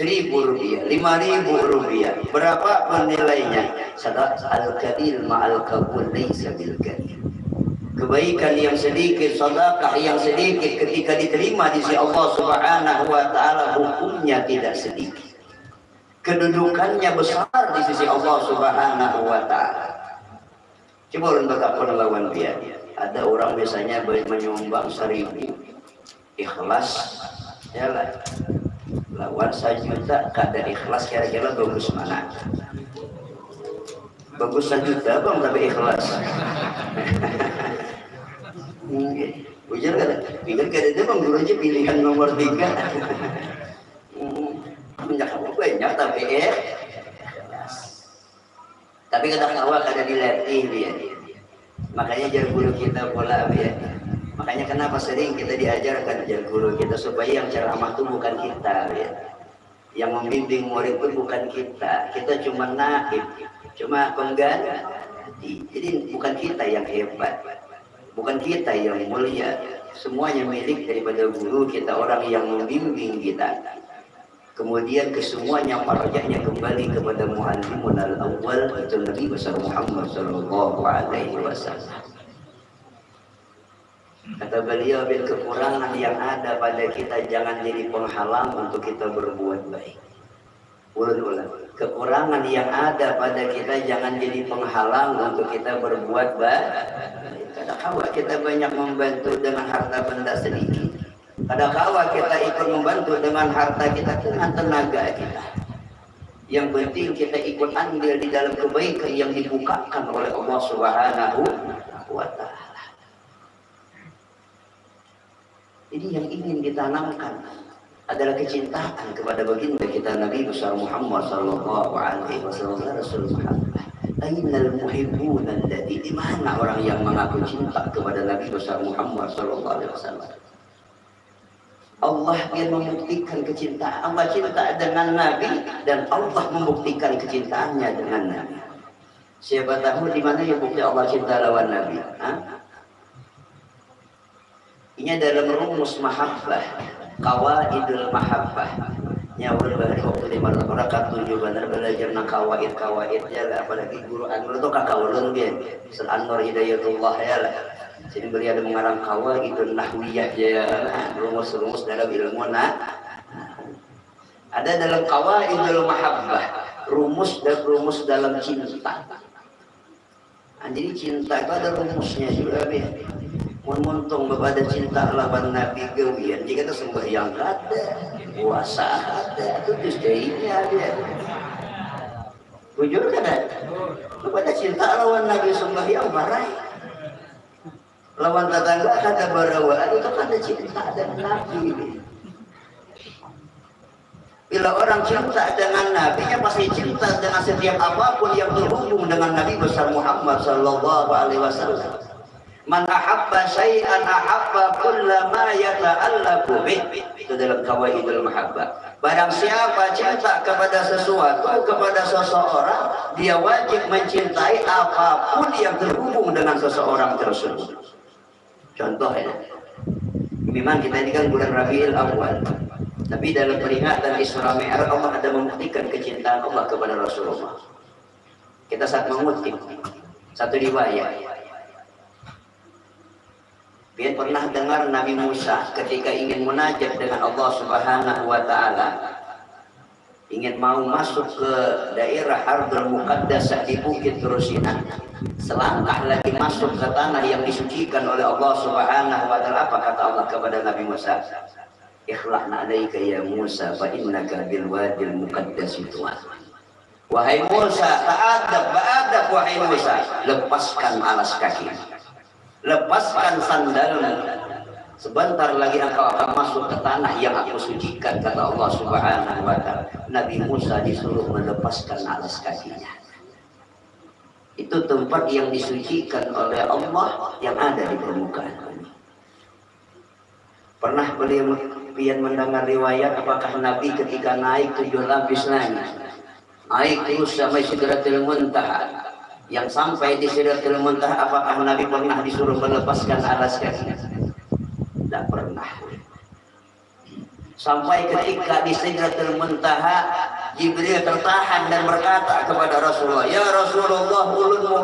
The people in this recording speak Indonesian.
Rp1.000, Rp5.000, berapa nilainya? Sadaq al-qalil ma'al qabul laysa bil qalil. Kebaikan yang sedikit, sedekah yang sedikit ketika diterima di sisi Allah Subhanahu wa taala hukumnya tidak sedikit. Kedudukannya besar di sisi Allah Subhanahu wa taala. Coba untuk apa lawan dia? Ada orang biasanya menyumbang 1.000, ikhlas jalan. Lawan 1 juta kada ikhlas, kira-kira bagus mana? Bagus 1 juta bang tapi ikhlas. Ujar kada, pikir kada dia bang guru aja pilihan nomor 3. Banyak banyak tapi ikhlas. Tapi kada kawa kada dilatih dia. Makanya jar guru kita pola ya. Makanya kenapa sering kita diajarkan jar guru kita supaya yang ceramah itu bukan kita ya. Yang membimbing murid pun bukan kita. Kita cuma naib, cuma pengganti. Jadi bukan kita yang hebat, bukan kita yang mulia. Semuanya milik daripada guru kita, orang yang membimbing kita. Kemudian kesemuanya marja'nya kembali kepada muallimun al-awwal, itu Nabi besar Muhammad sallallahu alaihi wasallam. Kata beliau, bil kekurangan yang ada pada kita jangan jadi penghalang untuk kita berbuat baik. Ulang-ulang. Kekurangan yang ada pada kita jangan jadi penghalang untuk kita berbuat baik. Kadang-kadang kita banyak membantu dengan harta benda sedikit. Kadang-kadang kita ikut membantu dengan harta kita, dengan tenaga kita. Yang penting kita ikut andil di dalam kebaikan yang dibukakan oleh Allah Subhanahu wa taala. Jadi yang ingin ditanamkan adalah kecintaan kepada baginda kita Nabi besar Muhammad sallallahu alaihi wasallam. Rasul Muhammad, ainal muhibbun alladhi, di mana orang yang mengaku cinta kepada Nabi besar Muhammad sallallahu alaihi wasallam? Allah yang membuktikan kecintaan. Allah cinta dengan Nabi dan Allah membuktikan kecintaannya dengan Nabi. Siapa tahu di mana yang bukti Allah cinta lawan Nabi? Ini dalam rumus mahabbah, qawaidul mahabbah. Nyawur bahari waktu di mana rakaat 7 benar belajar nang kawaid ya lah, apalagi guru Anwar itu kakawulun dia. Ustaz Anwar Hidayatullah ya lah. Jadi beliau ada mengarang kawaidun nahwiyah ya, rumus-rumus dalam ilmu ada dalam qawaidul mahabbah, rumus dalam cinta. Jadi cinta itu ada rumusnya juga ya. Muntung kepada cinta lawan Nabi gawian jika kita sembahyang ada, puasa ada, itu dustainya ada. Bujur kada? Kepada cinta lawan Nabi sembahyang marai. Lawan tetangga kada barawaan itu kada cinta dengan Nabi. Bila orang cinta dengan Nabi, nya pasti cinta dengan setiap apapun yang berhubung dengan Nabi besar Muhammad sallallahu alaihi wasallam. Man ahabba syai'an ahabba kullama yata'allaqu bih. Itu dalam qawaidul mahabbah. Barang siapa cinta kepada sesuatu, kepada seseorang, dia wajib mencintai apapun yang terhubung dengan seseorang tersebut. Contohnya, memang kita ini kan bulan Rabiul Awwal, tapi dalam peringatan Isra Mi'raj Allah ada membuktikan kecintaan Allah kepada Rasulullah. Kita saat mengutip satu riwayat. Dia pernah dengar Nabi Musa ketika ingin munajat dengan Allah Subhanahu wa taala, ingin mau masuk ke daerah Ardul Muqaddasah di Bukit Turusina, selangkah lagi masuk ke tanah yang disucikan oleh Allah Subhanahu wa taala. Apa kata Allah kepada Nabi Musa? Ikhla'na 'alaika ya Musa fa innaka bil wadil muqaddas tuwa. Wahai Musa, ta'adab wahai Musa, lepaskan alas kaki, lepaskan sandalmu, sebentar lagi engkau akan masuk ke tanah yang aku sucikan, kata Allah Subhanahu wa taala. Nabi Musa disuruh melepaskan alas kakinya. Itu tempat yang disucikan oleh Allah yang ada di permukaan bumi. Pernah beliau mendengar riwayat apakah Nabi ketika naik 7 lapis langit, naik terus sampai Sidratul Muntaha, yang sampai di Sidratul Muntaha, apakah Nabi pernah disuruh melepaskan alas kaki? Tidak pernah. Sampai ketika di Sidratul Muntaha, Jibril tertahan dan berkata kepada Rasulullah, "Ya Rasulullah, ulun